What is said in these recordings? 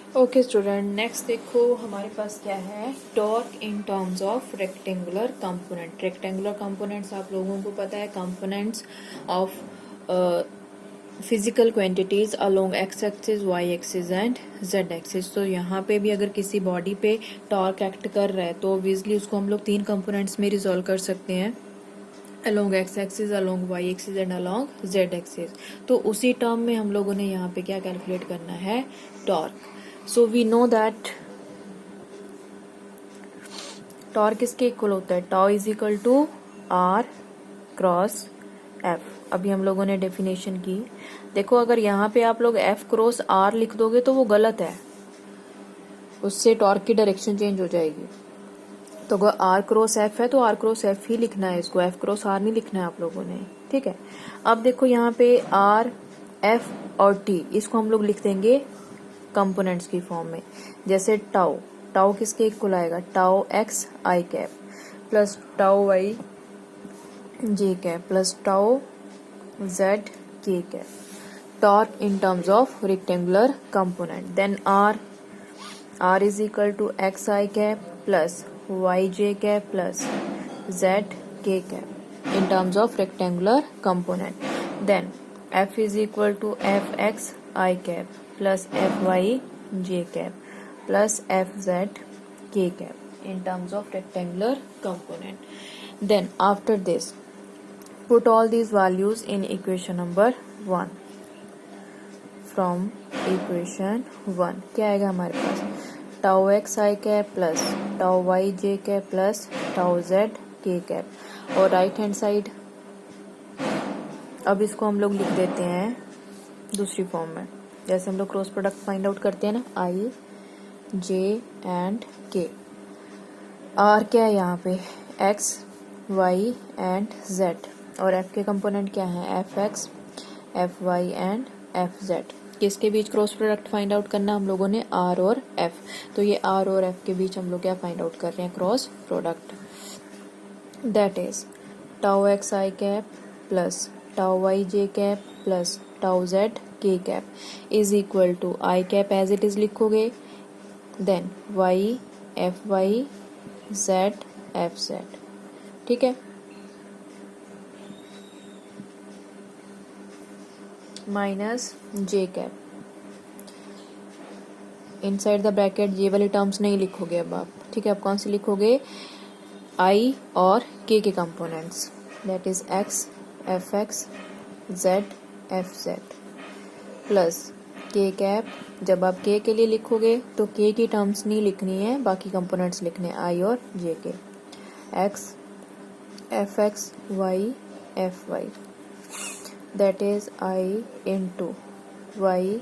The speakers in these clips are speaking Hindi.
ओके स्टूडेंट, नेक्स्ट देखो हमारे पास क्या है, torque in terms of rectangular component. Rectangular components आप लोगों को पता है, components of physical quantities along X axis, Y axis and Z axis. तो यहाँ पे भी अगर किसी बॉडी पे टॉर्क एक्ट कर रहा है तो ऑब्वियसली उसको हम लोग 3 कंपोनेंट्स में रिजॉल्व कर सकते हैं, along X axis, along Y axis and along Z axis. तो उसी टर्म में हम लोगों ने यहाँ पे क्या कैलकुलेट करना है, torque. So we know that torque किसके इक्वल होता है, tau is equal to R cross F. अभी हम लोगों ने डेफिनेशन की, देखो अगर यहाँ पे आप लोग एफ क्रॉस आर लिख दोगे तो वो गलत है, उससे टॉर्क की डायरेक्शन चेंज हो जाएगी। तो अगर आर क्रॉस एफ है तो आर क्रॉस एफ ही लिखना है, इसको एफ क्रॉस आर नहीं लिखना है आप लोगों ने, ठीक है। अब देखो यहाँ पे आर, एफ और टी, इसको हम लोग लिख देंगे कंपोनेंट्स की फॉर्म में। जैसे टाउ, टाउ किसके इक्वल आएगा, tau X I cap plus tau Y J cap plus tau Z K cap. Torque in terms of rectangular component. Then R, R is equal to X I cap plus Y J cap plus Z K cap in terms of rectangular component. Then F is equal to F X I cap plus F Y J cap plus F Z K cap in terms of rectangular component. Then after this, put all these values in equation number 1. From equation 1 क्या आएगा हमारे पास, tau X I cap plus tau Y J cap plus tau Z K cap. और राइट हैंड साइड अब इसको हम लोग लिख देते हैं दूसरी फॉर्म में, जैसे हम लोग क्रॉस प्रोडक्ट फाइंड आउट करते हैं ना, आई जे एंड के। आर क्या है यहाँ पे, एक्स वाई एंड जेड, और एफ के कंपोनेंट क्या है, F X F Y and F Z. किसके बीच क्रॉस प्रोडक्ट फाइंड आउट करना हम लोगों ने, आर और एफ। तो ये आर और एफ के बीच हम लोग क्या फाइंड आउट कर रहे हैं, cross product. That is tau X I cap plus tau Y J cap plus tau Z K cap is equal to I cap as it is लिखोगे, then Y F Y Z F Z, ठीक है। Minus J cap, inside the bracket ये वाली टर्म्स नहीं लिखोगे अब आप, ठीक है। अब कौन सी लिखोगे, आई और के components, that is x F x Z F Z plus K cap. जब आप के लिए लिखोगे तो के की टर्म्स नहीं लिखनी है, बाकी कंपोनेंट्स लिखने आई और J K, X F X Y F Y, that is I into Y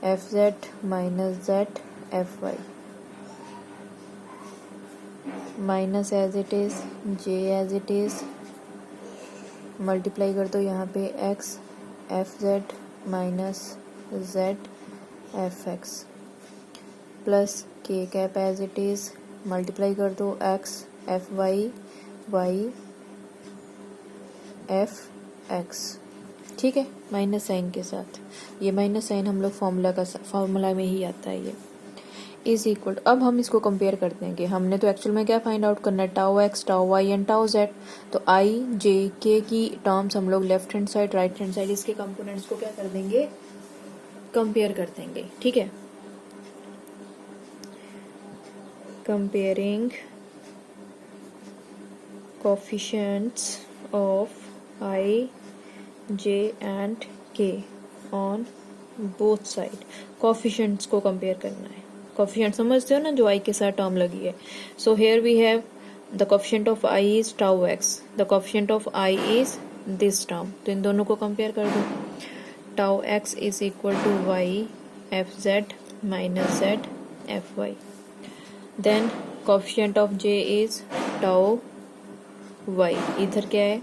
F Z minus Z F Y, minus as it is J as it is, multiply कर दो यहाँ पे X F Z minus Z F X plus K cap as it is, multiply कर दो X F Y Y F X, ठीक है, माइनस साइन के साथ। ये माइनस साइन हम लोग फॉर्मूला में ही आता है, ये इज इक्वल। अब हम इसको कंपेयर करते हैं कि हमने तो एक्चुअल में क्या फाइंड आउट करना है, tau X tau Y and tau Z. तो आई जे के की टर्म्स हम लोग left hand side right hand side इसके कंपोनेंट्स को क्या कर देंगे, कंपेयर कर देंगे, ठीक है। Comparing coefficients of I J and K on both side, coefficients को कंपेयर करना है। कोफिशिएंट समझते हो ना, जो आई के साथ टर्म लगी है। So here we have the coefficient of I is tau X, the coefficient of I is this term, तो इन दोनों को कंपेयर कर दो। Tau X is equal to Y F Z minus Z F Y, then coefficient of J is tau Y, इधर क्या है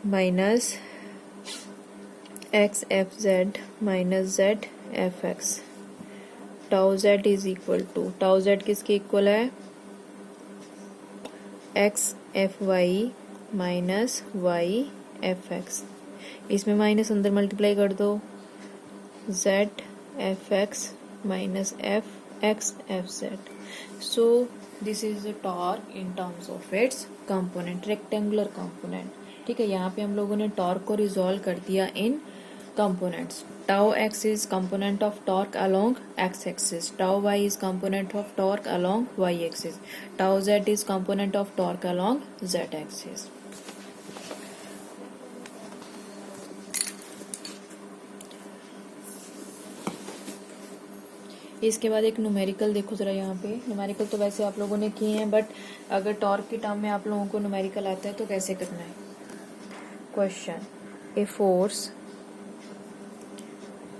minus X F Z minus Z F X, tau Z is equal to, tau Z किसके इक्वल है, x F Y minus Y F X, इसमें माइनस अंदर मल्टीप्लाई कर दो, Z F X minus F X F Z. So this is the torque in terms of its component, rectangular component. ठीक है, यहाँ पे हम लोगों ने टॉर्क को रिजॉल्व कर दिया in components. Tau X is component of torque along X axis, tau Y is component of torque along Y axis, tau Z is component of torque along Z axis. इसके बाद एक न्यूमेरिकल देखो जरा। यहाँ पे न्यूमेरिकल तो वैसे आप लोगों ने किए हैं, बट अगर टॉर्क के टर्म में आप लोगों को न्यूमेरिकल आता है तो कैसे करना है। Question, a force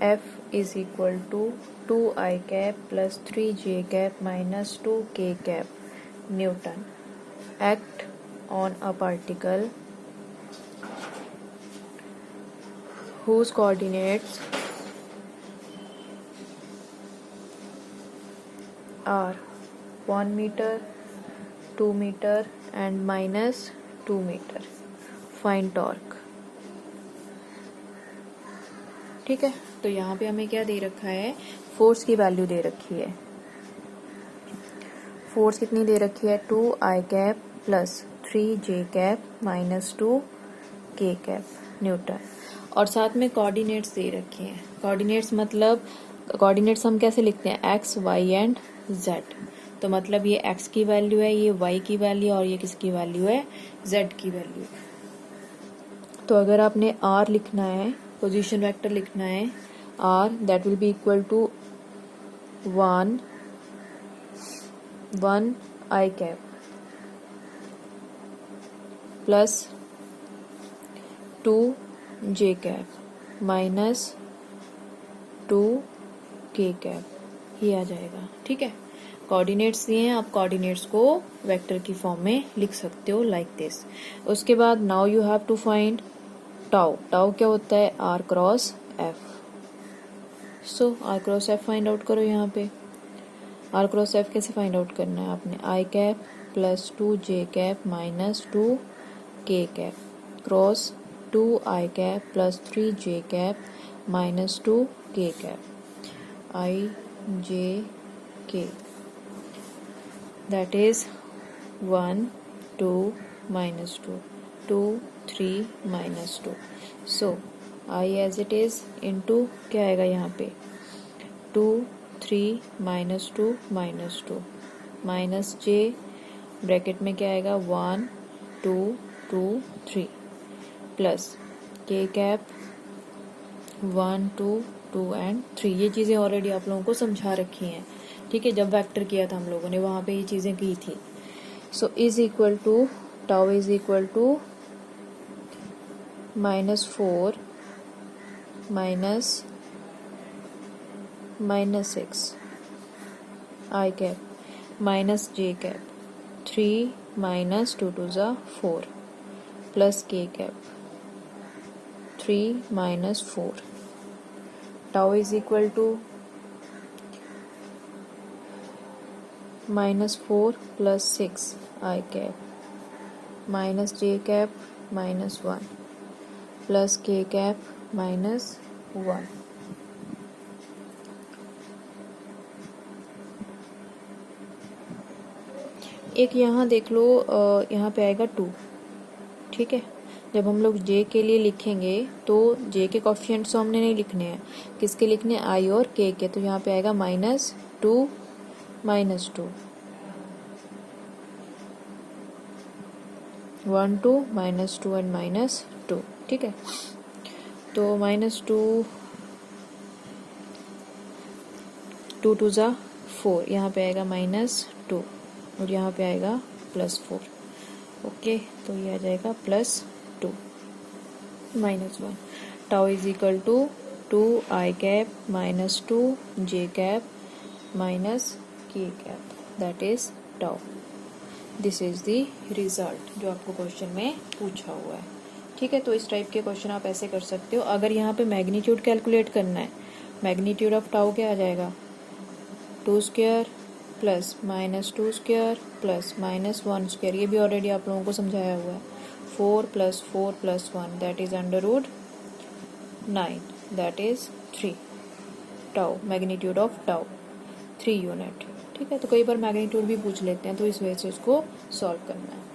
F is equal to 2I cap plus 3J cap minus 2K cap Newton act on a particle whose coordinates are 1 meter, 2 meter and minus 2 meter. Find torque. ठीक है, तो यहाँ पे हमें क्या दे रखा है, फोर्स की वैल्यू दे रखी है। फोर्स कितनी दे रखी है, 2I cap plus 3J cap minus 2K cap Newton, और साथ में कोऑर्डिनेट्स दे रखे हैं। कोऑर्डिनेट्स मतलब, कोऑर्डिनेट्स हम कैसे लिखते हैं, एक्स वाई एंड जेड। तो मतलब ये एक्स की वैल्यू है, ये वाई की वैल्यू, और ये किसकी वैल्यू है, जेड की वैल्यू। तो अगर आपने आर लिखना है, पोजीशन वेक्टर लिखना है R, that will be equal to 1 I cap plus 2J cap minus 2K cap, ये आ जाएगा। ठीक है, कोऑर्डिनेट्स दिए हैं, आप कोऑर्डिनेट्स को वेक्टर की फॉर्म में लिख सकते हो लाइक दिस। उसके बाद now you have to find tau. Tau क्या होता है, R cross F. So R cross F find out करो। यहाँ पे आर क्रॉस एफ कैसे फाइंड आउट करना है आपने, I cap plus 2J cap minus 2K cap cross 2I cap plus 3J cap minus 2K cap IJK, that is 1 2 minus 2 2 3 minus 2। so I as it is into क्या आएगा यहाँ पे, 2 3 minus 2 minus 2 minus J bracket में क्या आएगा, 1 2 2 3 प्लस K कैप 1 2 2 एंड 3। ये चीज़ें ऑलरेडी आप लोगों को समझा रखी हैं। ठीक है, जब वेक्टर किया था हम लोगों ने वहां पे ये चीजें की थी। So is equal to tau is equal to -4 minus 6 I cap minus J cap 3 minus 2 2 ज़ा 4 plus K cap 3 minus 4। Tau is equal to -4 plus 6 I cap minus J cap minus 1 plus K cap minus 1। एक यहाँ देख लो, यहाँ पे आएगा 2। ठीक है, जब हम लोग J के लिए लिखेंगे तो J के कोफिशिएंट्स तो हमने नहीं लिखने हैं, किसके लिखने हैं, I और K के। तो यहाँ पे आएगा -2 -2 1 2 -2 एंड -2। ठीक है, तो -2 2 2 ज़ा 4, यहाँ पे आएगा -2 और यहाँ पे आएगा +4। ओके, तो ये आ जाएगा +2 -1। Tau is equal to 2I cap minus 2J cap minus K cap, that is tau. This is the result जो आपको क्वेश्चन में पूछा हुआ है। ठीक है, तो इस टाइप के क्वेश्चन आप ऐसे कर सकते हो। अगर यहाँ पे मैग्नीट्यूड कैलकुलेट करना है, मैग्नीट्यूड ऑफ टाउ क्या आ जाएगा, 2 square plus -2 square plus -1 square. ये भी ऑलरेडी आप लोगों को समझाया हुआ है। 4 + 4 + 1 that is √9, that is 3। Tau, magnitude of tau 3 unit. ठीक है, तो कई बार मैग्नीट्यूड भी पूछ लेते हैं, तो इस वजह से उसको सॉल्व करना है।